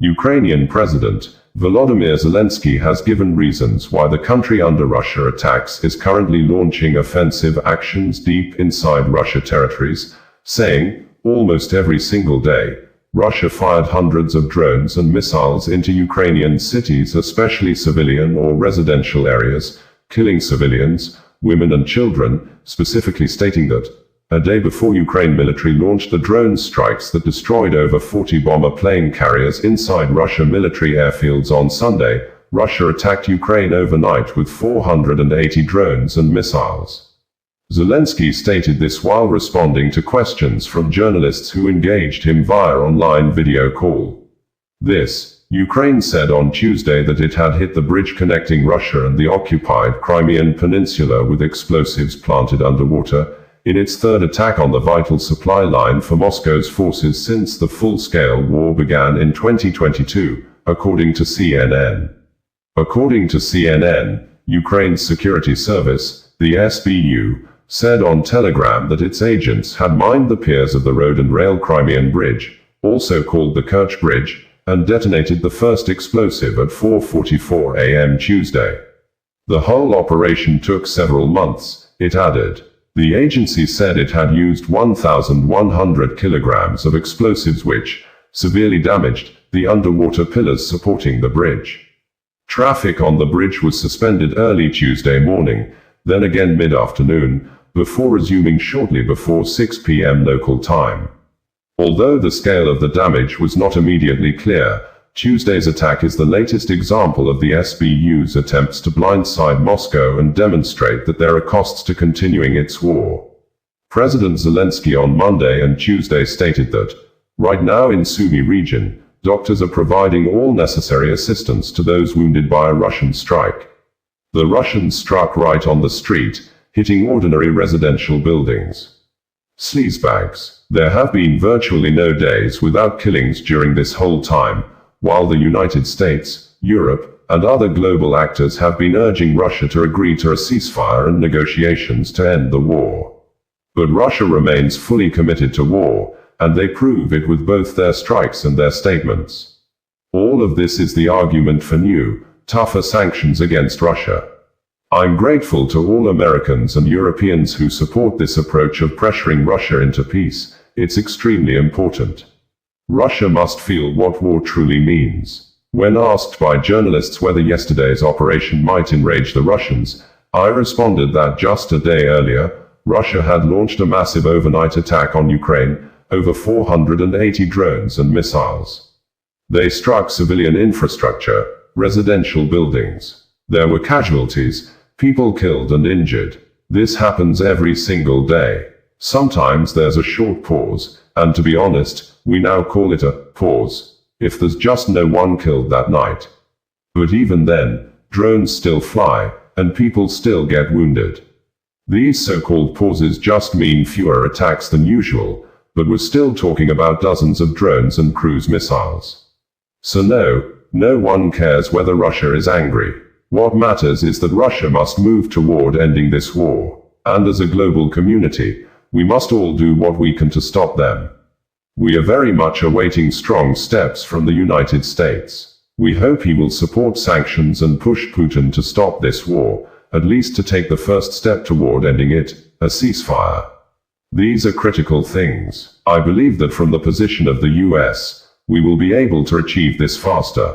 Ukrainian President Volodymyr Zelenskyy has given reasons why the country under Russia attacks is currently launching offensive actions deep inside Russia territories, saying, almost every single day, Russia fired hundreds of drones and missiles into Ukrainian cities, especially civilian or residential areas, killing civilians, women and children, specifically stating that, a day before Ukraine military launched the drone strikes that destroyed over 40 bomber plane carriers inside Russia military airfields on Sunday, Russia attacked Ukraine overnight with 480 drones and missiles. Zelenskyy stated this while responding to questions from journalists who engaged him via online video call. Ukraine said on Tuesday that it had hit the bridge connecting Russia and the occupied Crimean Peninsula with explosives planted underwater, in its third attack on the vital supply line for Moscow's forces since the full-scale war began in 2022, according to CNN. According to CNN, Ukraine's security service, the SBU, said on Telegram that its agents had mined the piers of the road and rail Crimean Bridge, also called the Kerch Bridge, and detonated the first explosive at 4:44 a.m. Tuesday. The whole operation took several months, it added. The agency said it had used 1,100 kilograms of explosives which severely damaged the underwater pillars supporting the bridge. Traffic on the bridge was suspended early Tuesday morning, then again mid-afternoon, before resuming shortly before 6 p.m. local time. Although the scale of the damage was not immediately clear, Tuesday's attack is the latest example of the SBU's attempts to blindside Moscow and demonstrate that there are costs to continuing its war. President Zelenskyy on Monday and Tuesday stated that, right now in Sumy region, doctors are providing all necessary assistance to those wounded by a Russian strike. The Russians struck right on the street, hitting ordinary residential buildings. Sleazebags. There have been virtually no days without killings during this whole time, while the United States, Europe, and other global actors have been urging Russia to agree to a ceasefire and negotiations to end the war. But Russia remains fully committed to war, and they prove it with both their strikes and their statements. All of this is the argument for new, tougher sanctions against Russia. I'm grateful to all Americans and Europeans who support this approach of pressuring Russia into peace. It's extremely important. Russia must feel what war truly means. When asked by journalists whether yesterday's operation might enrage the Russians, I responded that just a day earlier, Russia had launched a massive overnight attack on Ukraine, over 480 drones and missiles. They struck civilian infrastructure, residential buildings. There were casualties, people killed and injured. This happens every single day. Sometimes there's a short pause, and to be honest, we now call it a pause, if there's just no one killed that night. But even then, drones still fly, and people still get wounded. These so-called pauses just mean fewer attacks than usual, but we're still talking about dozens of drones and cruise missiles. So no one cares whether Russia is angry. What matters is that Russia must move toward ending this war, and as a global community, we must all do what we can to stop them. We are very much awaiting strong steps from the United States. We hope he will support sanctions and push Putin to stop this war, at least to take the first step toward ending it, a ceasefire. These are critical things. I believe that from the position of the US, we will be able to achieve this faster.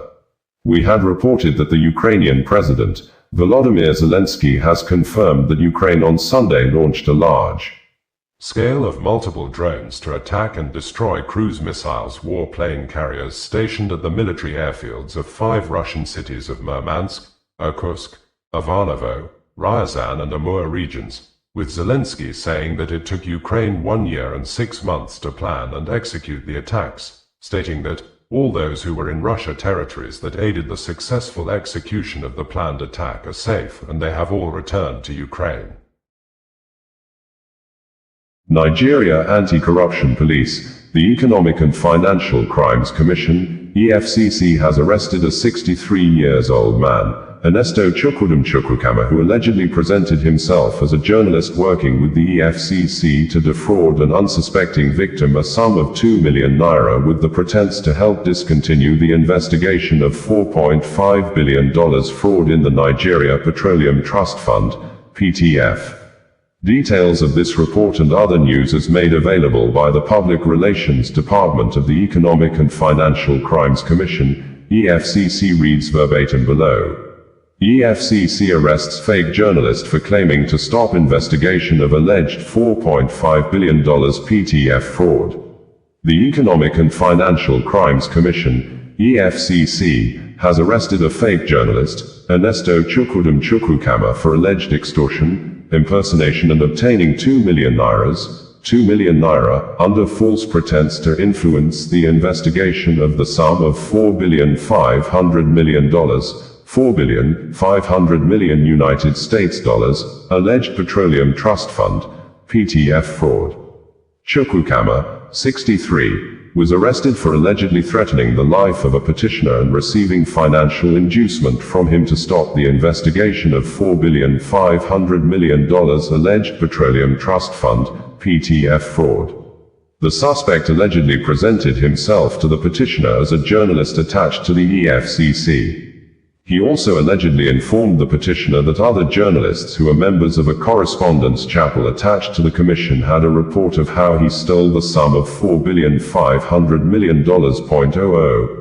We had reported that the Ukrainian President, Volodymyr Zelenskyy, has confirmed that Ukraine on Sunday launched a large scale of multiple drones to attack and destroy cruise missiles warplane carriers stationed at the military airfields of 5 Russian cities of Murmansk, Irkutsk, Ivanovo, Ryazan and Amur regions, with Zelenskyy saying that it took Ukraine 1 year and 6 months to plan and execute the attacks, stating that all those who were in Russia territories that aided the successful execution of the planned attack are safe and they have all returned to Ukraine. Nigeria Anti-Corruption Police, the Economic and Financial Crimes Commission, EFCC, has arrested a 63-year-old man, Ernesto Chukwudumchukwukama, who allegedly presented himself as a journalist working with the EFCC to defraud an unsuspecting victim a sum of 2 million naira with the pretense to help discontinue the investigation of $4.5 billion fraud in the Nigeria Petroleum Trust Fund, PTF. Details of this report and other news is made available by the Public Relations Department of the Economic and Financial Crimes Commission, EFCC reads verbatim below. EFCC arrests fake journalist for claiming to stop investigation of alleged $4.5 billion PTF fraud. The Economic and Financial Crimes Commission, EFCC, has arrested a fake journalist, Ernesto Chukwudumchukwukama, for alleged extortion, impersonation and obtaining 2 million naira, under false pretense to influence the investigation of the sum of $4.5 billion, $4.5 billion United States dollars, alleged Petroleum Trust Fund, PTF fraud. Chukwukama, 63, was arrested for allegedly threatening the life of a petitioner and receiving financial inducement from him to stop the investigation of $4.5 billion alleged Petroleum Trust Fund, PTF fraud. The suspect allegedly presented himself to the petitioner as a journalist attached to the EFCC. He also allegedly informed the petitioner that other journalists who are members of a correspondence chapel attached to the commission had a report of how he stole the sum of $4.5 billion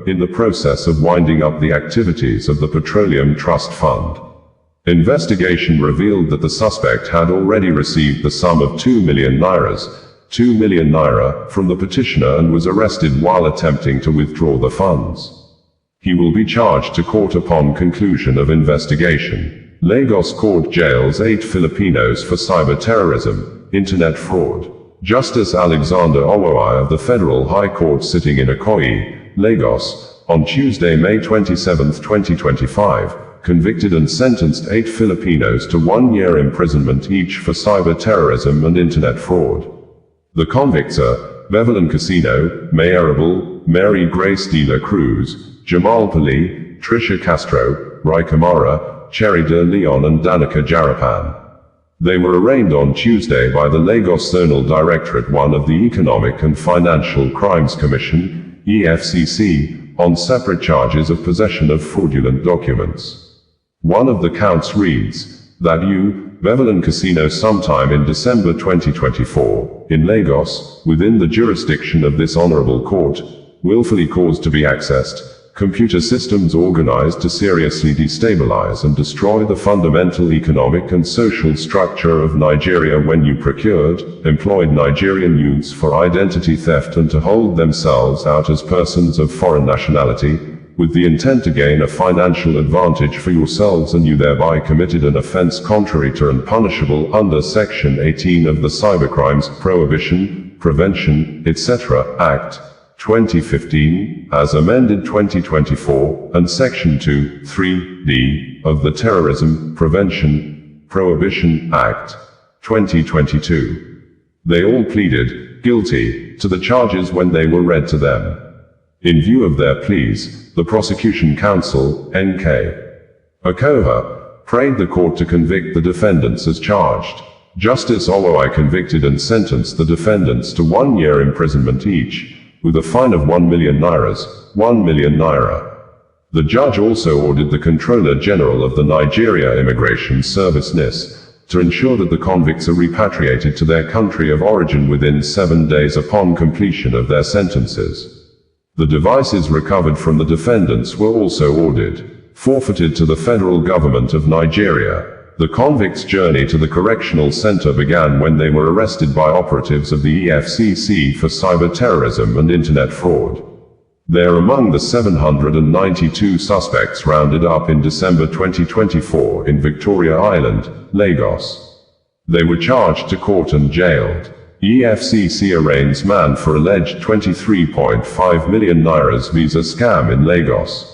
in the process of winding up the activities of the Petroleum Trust Fund. Investigation revealed that the suspect had already received the sum of 2 million naira from the petitioner and was arrested while attempting to withdraw the funds. He will be charged to court upon conclusion of investigation. Lagos court jails 8 Filipinos for cyber-terrorism, internet fraud. Justice Alexander Owoeye of the Federal High Court sitting in Ikoyi, Lagos, on Tuesday, May 27, 2025, convicted and sentenced 8 Filipinos to 1 year imprisonment each for cyber-terrorism and internet fraud. The convicts are Beverly Casino, Mayarable, Mary Grace de la Cruz, Jamal Pali, Trisha Castro, Rai Kamara, Cherry de Leon and Danica Jarapan. They were arraigned on Tuesday by the Lagos Zonal Directorate 1 of the Economic and Financial Crimes Commission, EFCC, on separate charges of possession of fraudulent documents. One of the counts reads, that Beverly Casino sometime in December 2024, in Lagos, within the jurisdiction of this honorable court, willfully caused to be accessed computer systems organized to seriously destabilize and destroy the fundamental economic and social structure of Nigeria when you employed Nigerian youths for identity theft and to hold themselves out as persons of foreign nationality, with the intent to gain a financial advantage for yourselves, and you thereby committed an offense contrary to and punishable under Section 18 of the Cybercrimes Prohibition, Prevention, etc. Act 2015, as amended 2024, and Section 2(3)(d) of the Terrorism Prevention, Prohibition Act 2022. They all pleaded guilty to the charges when they were read to them. In view of their pleas, the prosecution counsel, N.K. Okoha, prayed the court to convict the defendants as charged. Justice Owoeye convicted and sentenced the defendants to 1 year imprisonment each, with a fine of 1 million naira. The judge also ordered the Controller General of the Nigeria Immigration Service (NIS) to ensure that the convicts are repatriated to their country of origin within 7 days upon completion of their sentences. The devices recovered from the defendants were also ordered forfeited to the federal government of Nigeria. The convicts' journey to the correctional center began when they were arrested by operatives of the EFCC for cyber-terrorism and internet fraud. They are among the 792 suspects rounded up in December 2024 in Victoria Island, Lagos. They were charged to court and jailed. EFCC arraigns man for alleged 23.5 million naira visa scam in Lagos.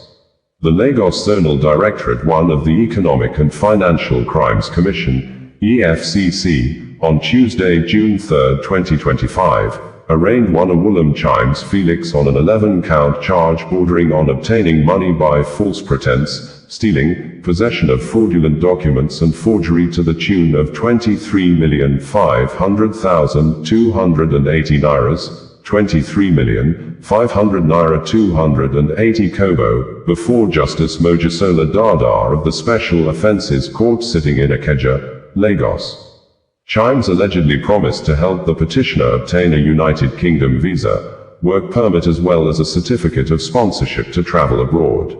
The Lagos Zonal Directorate 1 of the Economic and Financial Crimes Commission, EFCC, on Tuesday, June 3, 2025, arraigned one Awulam Chimes Felix on an 11-count charge bordering on obtaining money by false pretense, stealing, possession of fraudulent documents and forgery to the tune of 23,500,280 nairas, 23,500 naira 280 kobo, before Justice Mojisola Dada of the Special Offences Court sitting in Ikeja, Lagos. Chimes allegedly promised to help the petitioner obtain a United Kingdom visa, work permit as well as a certificate of sponsorship to travel abroad.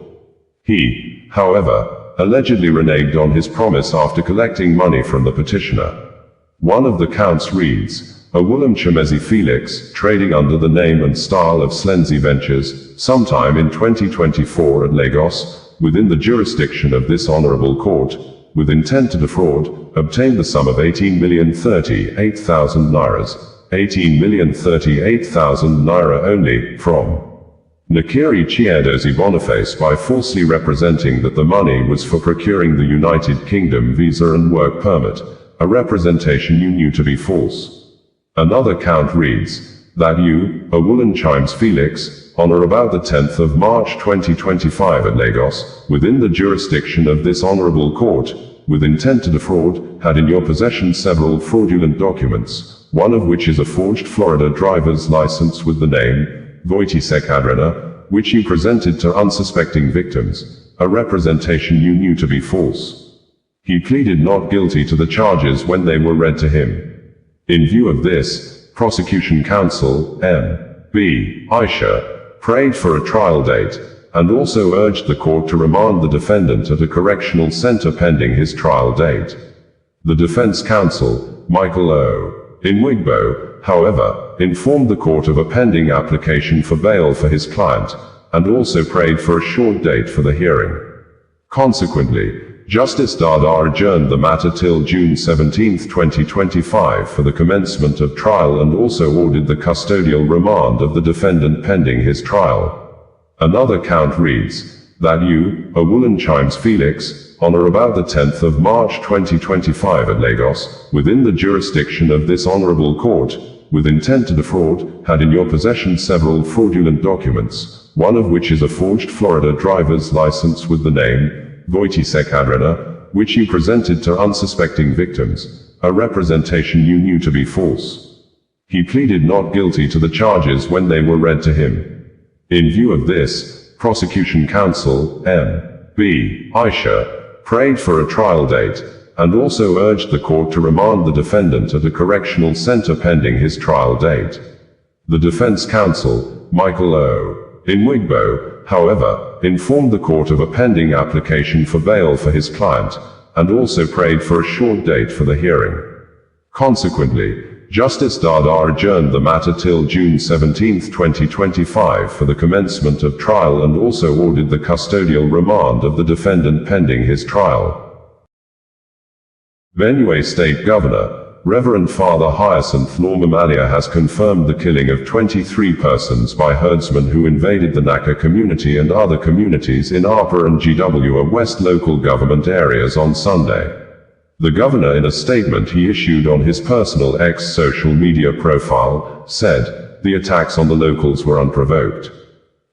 He, however, allegedly reneged on his promise after collecting money from the petitioner. One of the counts reads, Volodymyr Felix, trading under the name and style of Zelenskyy Ventures, sometime in 2024 at Lagos, within the jurisdiction of this honorable court, with intent to defraud, obtained the sum of 18,038,000 nairas, 18,038,000 naira only, from Nakiri Chiedozi Boniface by falsely representing that the money was for procuring the United Kingdom visa and work permit, a representation you knew to be false. Another count reads, that you, Volodymyr Felix, on or about the 10th of March 2025 at Lagos, within the jurisdiction of this honorable court, with intent to defraud, had in your possession several fraudulent documents, one of which is a forged Florida driver's license with the name, Wojciech Adrena, which you presented to unsuspecting victims, a representation you knew to be false. He pleaded not guilty to the charges when they were read to him. In view of this, prosecution counsel, M.B. Aisha, prayed for a trial date, and also urged the court to remand the defendant at a correctional center pending his trial date. The defense counsel, Michael O. Inwigbo, however, informed the court of a pending application for bail for his client, and also prayed for a short date for the hearing. Consequently, Justice Dada adjourned the matter till June 17, 2025 for the commencement of trial and also ordered the custodial remand of the defendant pending his trial. Another count reads, that you, Volodymyr Felix, on or about the 10th of March 2025 at Lagos, within the jurisdiction of this honorable court, with intent to defraud, had in your possession several fraudulent documents, one of which is a forged Florida driver's license with the name, Wojciech Adrena, which you presented to unsuspecting victims, a representation you knew to be false. He pleaded not guilty to the charges when they were read to him. In view of this, prosecution counsel, M.B. Aisha, prayed for a trial date, and also urged the court to remand the defendant at a correctional center pending his trial date. The defense counsel, Michael O. Inwigbo, however, informed the court of a pending application for bail for his client, and also prayed for a short date for the hearing. Consequently, Justice Dada adjourned the matter till June 17, 2025 for the commencement of trial and also ordered the custodial remand of the defendant pending his trial. Benue State Governor, Reverend Father Hyacinth Normamalia has confirmed the killing of 23 persons by herdsmen who invaded the Naka community and other communities in Apa and GWA West local government areas on Sunday. The governor, in a statement he issued on his personal X social media profile, said, the attacks on the locals were unprovoked.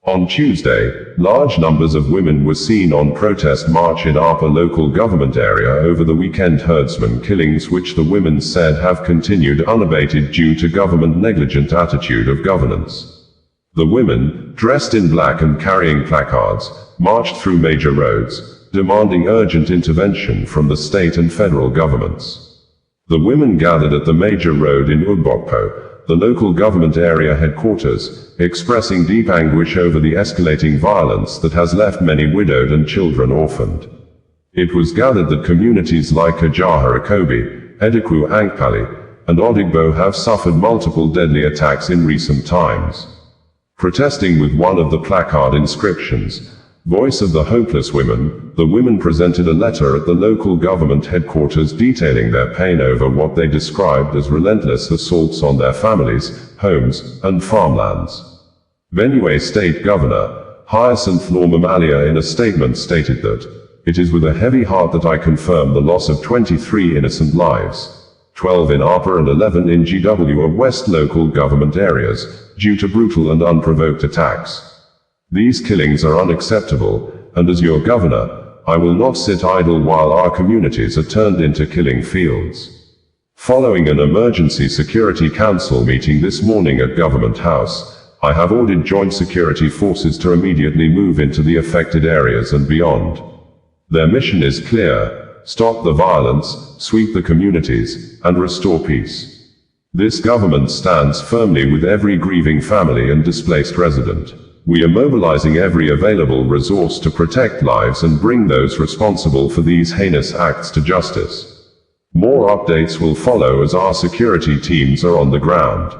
On Tuesday, large numbers of women were seen on protest march in Apa local government area over the weekend herdsman killings, which the women said have continued unabated due to government negligent attitude of governance. The women, dressed in black and carrying placards, marched through major roads, demanding urgent intervention from the state and federal governments. The women gathered at the major road in Ubokpo, the local government area headquarters, expressing deep anguish over the escalating violence that has left many widowed and children orphaned. It was gathered that communities like Ajaha Akobi, Edikwu Ankpali, and Odigbo have suffered multiple deadly attacks in recent times. Protesting with one of the placard inscriptions, Voice of the Hopeless Women, the women presented a letter at the local government headquarters detailing their pain over what they described as relentless assaults on their families, homes, and farmlands. Benue State Governor, Hyacinth Normamalia in a statement stated that, it is with a heavy heart that I confirm the loss of 23 innocent lives, 12 in Apa and 11 in GWA West local government areas, due to brutal and unprovoked attacks. These killings are unacceptable, and as your governor, I will not sit idle while our communities are turned into killing fields. Following an emergency Security Council meeting this morning at Government House, I have ordered joint security forces to immediately move into the affected areas and beyond. Their mission is clear: stop the violence, sweep the communities, and restore peace. This government stands firmly with every grieving family and displaced resident. We are mobilizing every available resource to protect lives and bring those responsible for these heinous acts to justice. More updates will follow as our security teams are on the ground.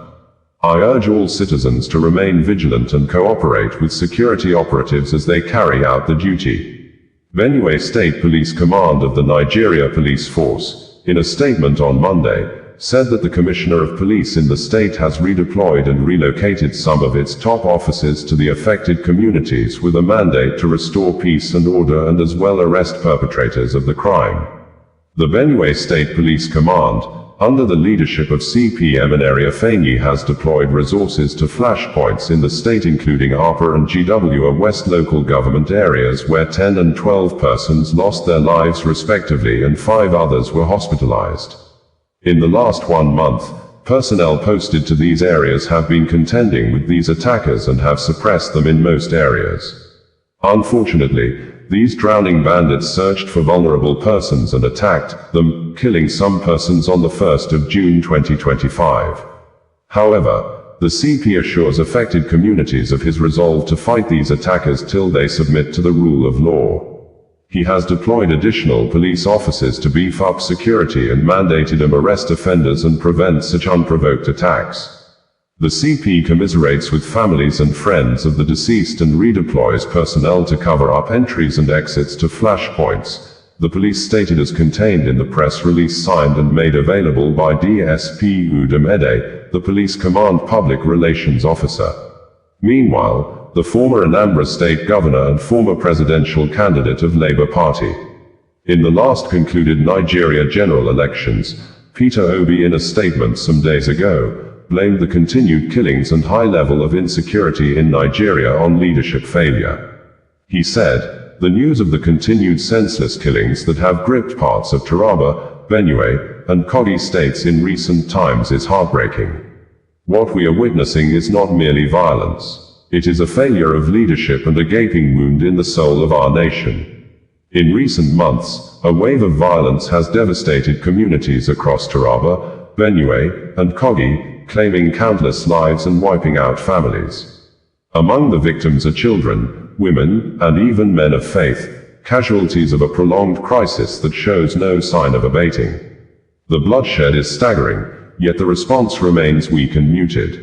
I urge all citizens to remain vigilant and cooperate with security operatives as they carry out the duty. Benue State Police Command of the Nigeria Police Force, in a statement on Monday, said that the Commissioner of Police in the state has redeployed and relocated some of its top officers to the affected communities with a mandate to restore peace and order and as well arrest perpetrators of the crime. The Benue State Police Command, under the leadership of CP Emeneria Fanyi, has deployed resources to flashpoints in the state including Apa and GW West local government areas where 10 and 12 persons lost their lives respectively and 5 others were hospitalized. In the last 1 month, personnel posted to these areas have been contending with these attackers and have suppressed them in most areas. Unfortunately, these drowning bandits searched for vulnerable persons and attacked them, killing some persons on the 1st of June 2025. However, the CP assures affected communities of his resolve to fight these attackers till they submit to the rule of law. He has deployed additional police officers to beef up security and mandated them arrest offenders and prevent such unprovoked attacks. The CP commiserates with families and friends of the deceased and redeploys personnel to cover up entries and exits to flashpoints, the police stated as contained in the press release signed and made available by DSP Udom Ede, the police command public relations officer. Meanwhile, the former Anambra State Governor and former presidential candidate of Labour Party. In the last concluded Nigeria general elections, Peter Obi, in a statement some days ago, blamed the continued killings and high level of insecurity in Nigeria on leadership failure. He said, "The news of the continued senseless killings that have gripped parts of Taraba, Benue, and Kogi states in recent times is heartbreaking. What we are witnessing is not merely violence. It is a failure of leadership and a gaping wound in the soul of our nation." In recent months, a wave of violence has devastated communities across Taraba, Benue, and Kogi, claiming countless lives and wiping out families. Among the victims are children, women, and even men of faith, casualties of a prolonged crisis that shows no sign of abating. The bloodshed is staggering, yet the response remains weak and muted.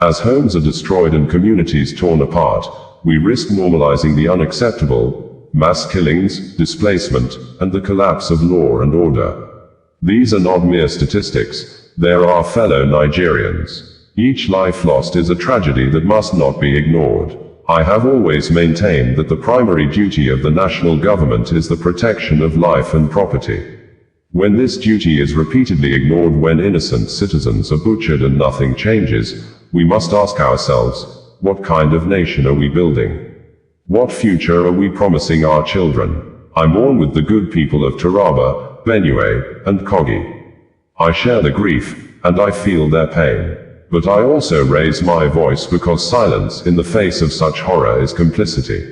As homes are destroyed and communities torn apart, we risk normalizing the unacceptable: mass killings, displacement, and the collapse of law and order. These are not mere statistics, they are our fellow Nigerians. Each life lost is a tragedy that must not be ignored. I have always maintained that the primary duty of the national government is the protection of life and property. When this duty is repeatedly ignored, when innocent citizens are butchered and nothing changes, we must ask ourselves, what kind of nation are we building? What future are we promising our children? I mourn with the good people of Taraba, Benue, and Kogi. I share the grief, and I feel their pain. But I also raise my voice because silence in the face of such horror is complicity.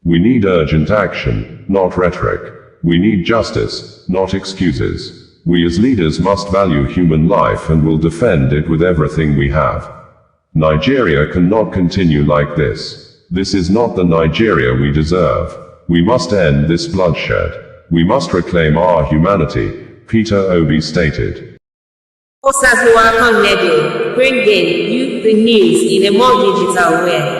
We need urgent action, not rhetoric. We need justice, not excuses. We as leaders must value human life and will defend it with everything we have. Nigeria cannot continue like this. This is not the Nigeria we deserve. We must end this bloodshed. We must reclaim our humanity, Peter Obi stated. Osazuwa Connedo, bringing you the news in a more digital way.